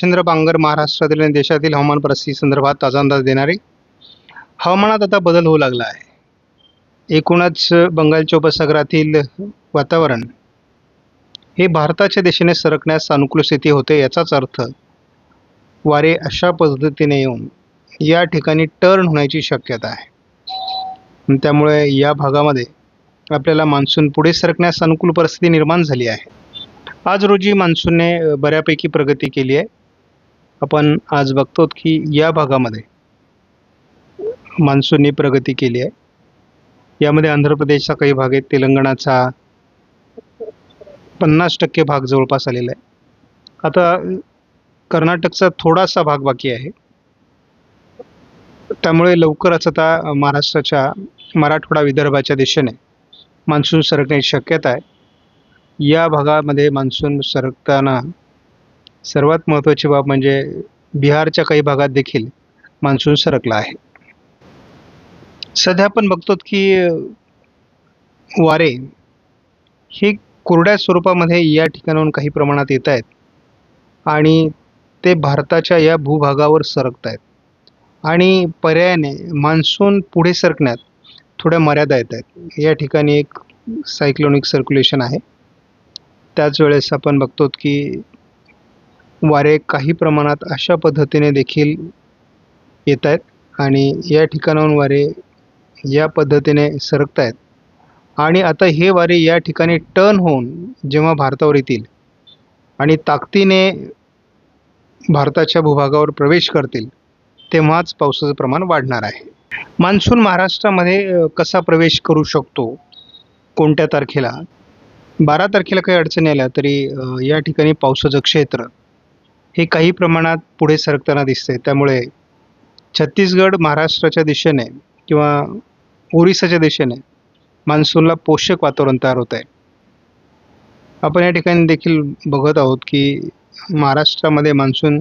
चंद्र बांगर महाराष्ट्रातील आणि देशातील हवामान परिस्थिती संदर्भात ताजा अंदाज देणारे. हवामानात आता बदल होऊ लागला आहे. एकूणच बंगालच्या उपसागरातील वातावरण हे भारताच्या दिशेने सरकण्यास अनुकूल स्थिती होते. याचाच अर्थ वारे अशा पद्धतीने येऊन या ठिकाणी टर्न होण्याची शक्यता आहे. त्यामुळे या भागामध्ये आपल्याला मान्सून पुढे सरकण्यास अनुकूल परिस्थिती निर्माण झाली आहे. आज रोजी मान्सूनने बऱ्यापैकी प्रगती केली आहे. आपण आज बघतो की या भागामध्ये मान्सूनने प्रगती केली आहे. यामध्ये आंध्र प्रदेशचा काही भाग आहे, तेलंगणाचा 50% भाग जवळपास आलेला आहे. आता कर्नाटकचा थोडासा भाग बाकी आहे. त्यामुळे लवकरच आता महाराष्ट्राच्या मराठवाडा विदर्भाच्या दिशेने मान्सून सरकण्याची शक्यता आहे. या भागामध्ये मान्सून सरकताना सर्वात महत्त्वाची बाब म्हणजे बिहारच्या काही भागात देखील मान्सून सरकला आहे. सध्या आपण बघतो की वारे हे कोरड्या स्वरूपामध्ये या ठिकाणाहून काही प्रमाणात येत आहेत आणि ते भारताच्या या भूभागावर सरकत आहेत आणि पर्यायाने मान्सून पुढे सरकण्यात थोड्या मर्यादा येत आहेत. या ठिकाणी एक सायक्लोनिक सर्क्युलेशन आहे. त्याच वेळेस आपण बघतो की वारे काही प्रमाणात अशा पद्धतीने देखील येत आहेत आणि या ठिकाणाहून वारे या पद्धतीने सरकत आहेत आणि आता हे वारे या ठिकाणी टर्न होऊन जेव्हा भारतावर येतील आणि ताकदीने भारताच्या भूभागावर प्रवेश करतील तेव्हाच पावसाचं प्रमाण वाढणार आहे. मान्सून महाराष्ट्रामध्ये कसा प्रवेश करू शकतो, कोणत्या तारखेला? 12 तारखेला काही अडचणी आल्या तरी या ठिकाणी पावसाचं क्षेत्र हे काही प्रमाणात पुढे सरकताना दिसते. त्यामुळे छत्तीसगड महाराष्ट्राच्या दिशेने किंवा ओरिसाच्या दिशेने मान्सूनला पोषक वातावरण तयार होत आहे. आपण या ठिकाणी देखील बघत आहोत की महाराष्ट्रामध्ये मान्सून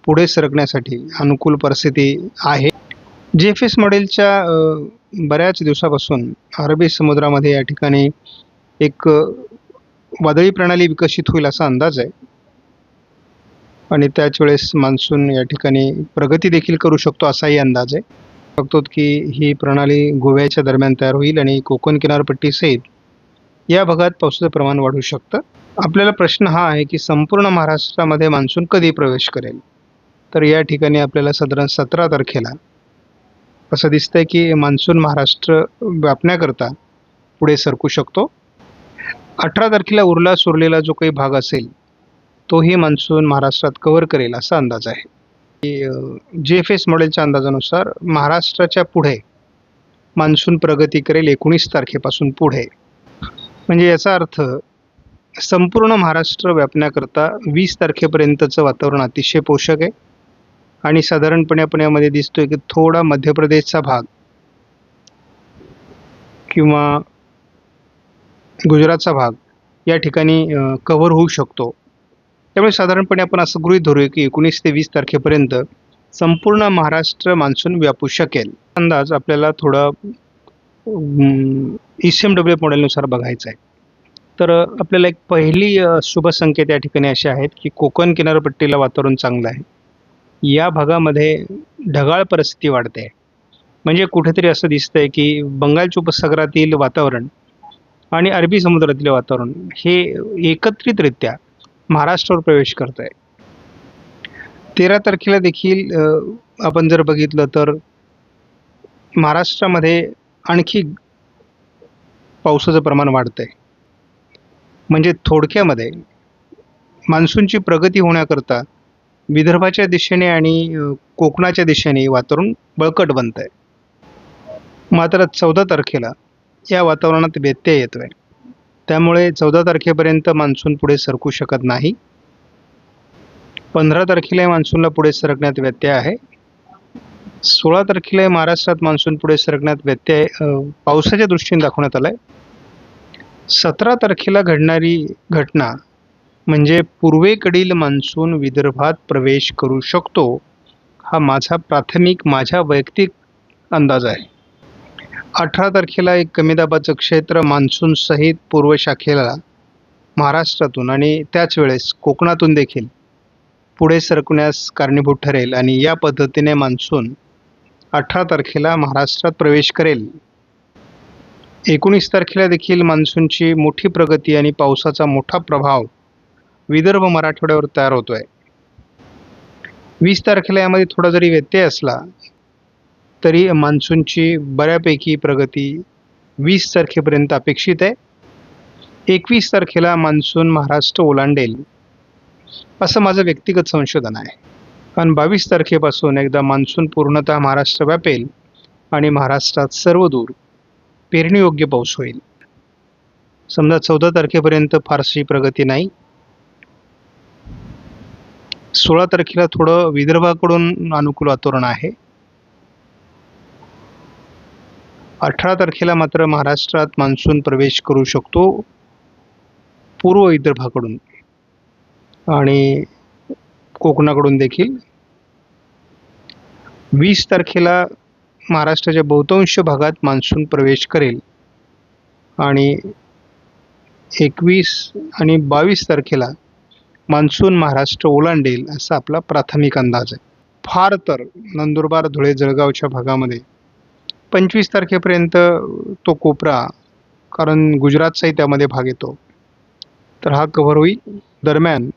पुढे सरकण्यासाठी अनुकूल परिस्थिती आहे. GFS मॉडेलच्या बऱ्याच दिवसापासून अरबी समुद्रामध्ये या ठिकाणी एक वादळी प्रणाली विकसित होईल असा अंदाज आहे आणि त्याच वेळेस मान्सून या ठिकाणी प्रगती देखील करू शकतो असाही अंदाज आहे. बघतो की ही प्रणाली गोव्याच्या दरम्यान तयार होईल आणि कोकण किनारपट्टीसहित या भागात पावसाचं प्रमाण वाढू शकतं. आपल्याला प्रश्न हा आहे की संपूर्ण महाराष्ट्रामध्ये मान्सून कधी प्रवेश करेल? तर या ठिकाणी आपल्याला साधारण 17 तारखेला असं दिसतंय की मान्सून महाराष्ट्र व्यापण्याकरता पुढे सरकू शकतो. 18 तारखेला उरला सुरलेला जो काही भाग असेल तोही मान्सून महाराष्ट्रात कव्हर करेल असा अंदाज आहे. GFS मॉडेलच्या अंदाजानुसार महाराष्ट्राच्या पुढे मान्सून प्रगती करेल 19 तारखेपासून पुढे. म्हणजे याचा अर्थ संपूर्ण महाराष्ट्र व्यापण्याकरता 20 तारखेपर्यंतचं वातावरण अतिशय पोषक आहे आणि साधारणपणे आपण यामध्ये दिसतोय की थोडा मध्य प्रदेशचा भाग किंवा गुजरातचा भाग या ठिकाणी कव्हर होऊ शकतो. त्यामुळे साधारणपणे आपण असं गृहीत धरूया की 19 ते 20 तारखेपर्यंत संपूर्ण महाराष्ट्र मान्सून व्यापू शकेल. अंदाज आपल्याला थोडा ECMWF मॉडेलनुसार बघायचा आहे. तर आपल्याला एक पहिली शुभ संकेत या ठिकाणी असे आहेत की कोकण किनारपट्टीला वातावरण चांगलं आहे. या भागामध्ये ढगाळ परिस्थिती वाढते. म्हणजे कुठेतरी असं दिसतंय की बंगालच्या उपसागरातील वातावरण आणि अरबी समुद्रातील वातावरण हे एकत्रितरित्या महाराष्ट्रावर प्रवेश करत आहे. 13 तारखेला देखील आपण जर बघितलं तर महाराष्ट्रामध्ये आणखी पावसाचं प्रमाण वाढतंय. म्हणजे थोडक्यामध्ये मान्सूनची प्रगती होण्याकरता विदर्भाच्या दिशेने आणि कोकणाच्या दिशेने वातावरण बळकट बनत आहे. मात्र 14 तारखेला या वातावरणात व्यत्यय येतोय. त्यामुळे 14 तारखेपर्यंत मान्सून पुढे सरकू शकत नाही. 15 तारखेला मान्सूनला पुढे सरकण्यात व्यत्यय आहे. 16 तारखेला महाराष्ट्रात मान्सून पुढे सरकण्यात व्यत्यय पावसाच्या दृष्टीने दाखवण्यात आलाय. 17 तारखेला घडणारी घटना म्हणजे पूर्वेकडील मान्सून विदर्भात प्रवेश करू शकतो हा माझा वैयक्तिक अंदाज आहे. 18 तारखेला एक कमी दाबाचं क्षेत्र मान्सून सहित पूर्व शाखेला महाराष्ट्रातून आणि त्याच वेळेस कोकणातून देखील पुढे सरकण्यास कारणीभूत ठरेल आणि या पद्धतीने मान्सून 18 तारखेला महाराष्ट्रात प्रवेश करेल. 19 तारखेला देखील मान्सूनची मोठी प्रगती आणि पावसाचा मोठा प्रभाव विदर्भ मराठवाड्यावर तयार होतोय. 20 तारखेला यामध्ये थोडा जरी व्यत्यय असला तरी मान्सूनची बऱ्यापैकी प्रगती 20 तारखेपर्यंत अपेक्षित आहे. 21 तारखेला मान्सून महाराष्ट्र ओलांडेल असं माझं व्यक्तिगत संशोधन आहे. आणि 22 तारखेपासून एकदा मान्सून पूर्णतः महाराष्ट्र व्यापेल आणि महाराष्ट्रात सर्वदूर पेरणीयोग्य पाऊस होईल. समजा 14 तारखेपर्यंत फारशी प्रगती नाही. 16 तारखेला थोडं विदर्भाकडून अनुकूल वातावरण आहे. 18 तारखेला मात्र महाराष्ट्रात मान्सून प्रवेश करू शकतो पूर्व विदर्भाकडून आणि कोकणाकडून देखील. 20 तारखेला महाराष्ट्राच्या बहुतांश भागात मान्सून प्रवेश करेल आणि 21 आणि 22 तारखेला मान्सून महाराष्ट्र ओलांडेल असा आपला प्राथमिक अंदाज आहे. फार तर नंदुरबार, धुळे, जळगावच्या भागामध्ये 25 तारखेपर्यंत तो कोपरा, कारण गुजरातचाही त्यामध्ये भाग येतो, तर हा कव्हर होईल. दरम्यान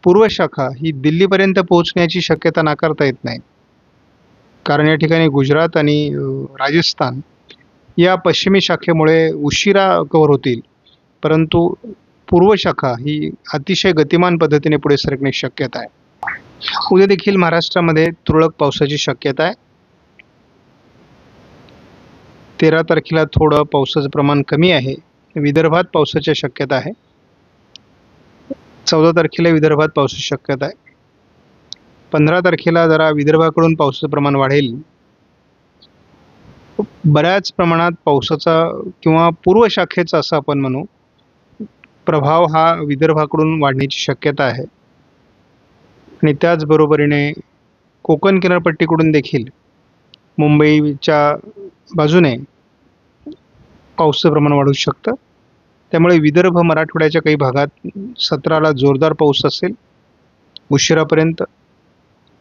पूर्व शाखा ही दिल्लीपर्यंत पोहोचण्याची शक्यता नाकारता येत नाही, कारण या ठिकाणी गुजरात आणि राजस्थान या पश्चिमी शाखेमुळे उशिरा कव्हर होतील, परंतु पूर्व शाखा ही अतिशय गतिमान पद्धतीने पुढे सरकण्याची शक्यता आहे. उद्या देखील महाराष्ट्रामध्ये तुरळक पावसाची शक्यता आहे. 13 तारखेला थोडं पावसाचं प्रमाण कमी आहे. विदर्भात पावसाची शक्यता आहे. 14 तारखेला विदर्भात पावसाची शक्यता आहे. 15 तारखेला जरा विदर्भाकडून पावसाचं प्रमाण वाढेल. बऱ्याच प्रमाणात पावसाचा किंवा पूर्व शाखेचा असं आपण म्हणू प्रभाव हा विदर्भाकडून वाढण्याची शक्यता आहे. आणि त्याचबरोबरीने कोकण किनारपट्टीकडून देखील मुंबईच्या बाजूने पावसाचं प्रमाण वाढू शकतं. त्यामुळे विदर्भ मराठवाड्याच्या काही भागात 17ला जोरदार पाऊस असेल उशिरापर्यंत.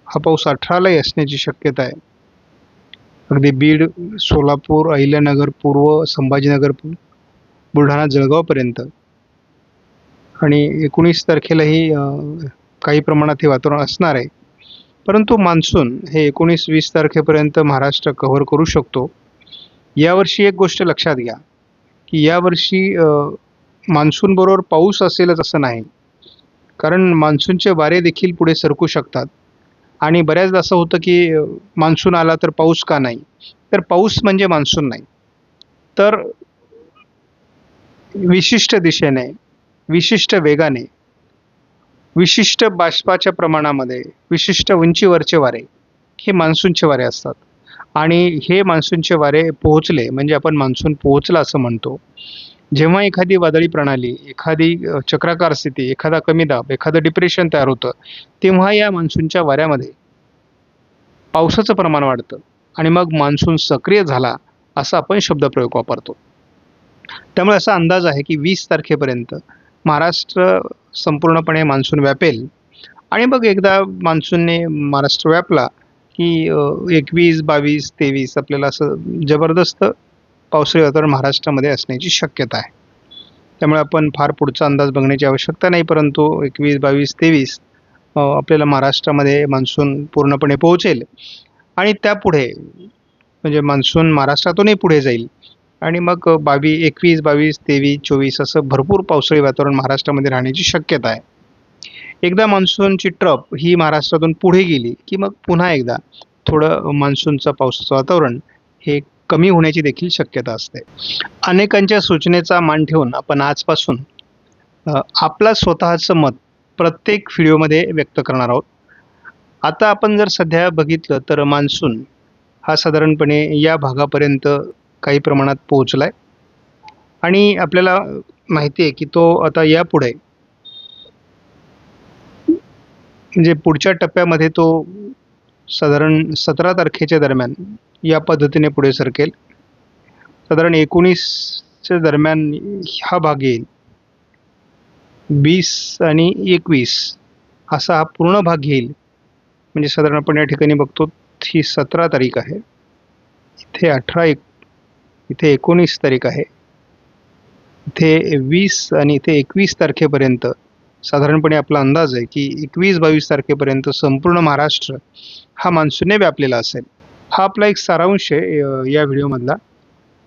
हा पाऊस 18लाही असण्याची शक्यता आहे. अगदी बीड, सोलापूर, अहिल्यानगर पूर्व, संभाजीनगर, बुलढाणा, जळगावपर्यंत. आणि 19 तारखेलाही काही प्रमाणात हे वातावरण असणार आहे. परंतु मान्सून हे 19-20 तारखेपर्यंत महाराष्ट्र कव्हर करू शकतो. यावर्षी एक गोष्ट लक्षात घ्या की यावर्षी मान्सून बरोबर पाऊस असेलच असं नाही, कारण मान्सूनचे वारे देखील पुढे सरकू शकतात. आणि बऱ्याचदा असं होतं की मान्सून आला तर पाऊस का नाही, तर पाऊस म्हणजे मान्सून नाही, तर विशिष्ट दिशेने, विशिष्ट वेगाने, विशिष्ट बाष्पाच्या प्रमाणामध्ये, विशिष्ट उंचीवरचे वारे हे मान्सूनचे वारे असतात. आणि हे मान्सूनचे वारे पोहोचले म्हणजे आपण मान्सून पोहोचला असं म्हणतो. जेव्हा एखादी वादळी प्रणाली, एखादी चक्राकार स्थिती, एखादा कमी दाब, एखादं डिप्रेशन तयार होतं, तेव्हा या मान्सूनच्या वाऱ्यामध्ये पावसाचं प्रमाण वाढतं आणि मग मान्सून सक्रिय झाला असा आपण शब्दप्रयोग वापरतो. त्यामुळे असा अंदाज आहे की 20 तारखेपर्यंत महाराष्ट्र संपूर्णपणे मान्सून व्यापेल आणि मग एकदा मान्सूनने महाराष्ट्र व्यापला की 21, 22, 23 आपल्याला असं जबरदस्त पावसाळी वातावरण महाराष्ट्रामध्ये असण्याची शक्यता आहे. त्यामुळे आपण फार पुढचा अंदाज बघण्याची आवश्यकता नाही, परंतु 21, 22, 23 आपल्याला महाराष्ट्रामध्ये मान्सून पूर्णपणे पोहोचेल आणि त्यापुढे म्हणजे मान्सून महाराष्ट्रातूनही पुढे जाईल आणि मग 21, 22, 23, 24 असं भरपूर पावसाळी वातावरण महाराष्ट्रामध्ये राहण्याची शक्यता आहे. एकदा मान्सूनची ट्रप ही महाराष्ट्रातून पुढे गेली की मग पुन्हा एकदा थोडं मान्सूनचं पावसाचं वातावरण हे कमी होण्याची देखील शक्यता असते. अनेकांच्या सूचनेचा मान ठेवून आपण आजपासून आपला स्वतःचं मत प्रत्येक व्हिडिओमध्ये व्यक्त करणार आहोत. आता आपण जर सध्या बघितलं तर मान्सून हा साधारणपणे या भागापर्यंत काही प्रमाणात पोहोचला आहे आणि आपल्याला माहिती आहे की तो आता यापुढे म्हणजे पुढच्या टप्प्यामध्ये तो साधारण 17 तारखेच्या दरम्यान या पद्धतीने पुढे सरकेल. साधारण 19च्या दरम्यान हा भाग येईल. 20 आणि 21 असा हा पूर्ण भाग घेईल. म्हणजे साधारण आपण या ठिकाणी बघतो ही 17 तारीख आहे, इथे इथे 19 तारीख आहे, इथे 20 आणि इथे 21 तारखेपर्यंत साधारणपणे आपला अंदाज आहे की 21-22 तारखेपर्यंत संपूर्ण महाराष्ट्र हा मान्सूनने व्यापलेला असेल. हा आपला एक सारांश आहे या व्हिडिओमधला.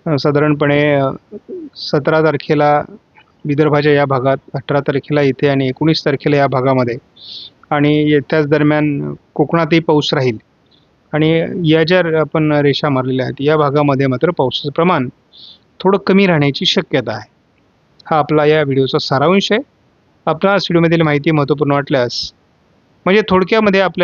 साधारणपणे 17 तारखेला विदर्भाच्या या भागात, 18 तारखेला इथे आणि 19 तारखेला या भागामध्ये, आणि त्याच दरम्यान कोकणातही पाऊस राहील. आणि या ज्या आपण रेषा मारलेल्या आहेत या भागामध्ये मात्र पावसाचं प्रमाण थोडं कमी राहण्याची शक्यता आहे. हा आपला या व्हिडिओचा सारांश आहे. आपल्याला व्हिडिओमधील माहिती महत्त्वपूर्ण वाटल्यास, म्हणजे थोडक्यामध्ये आपल्या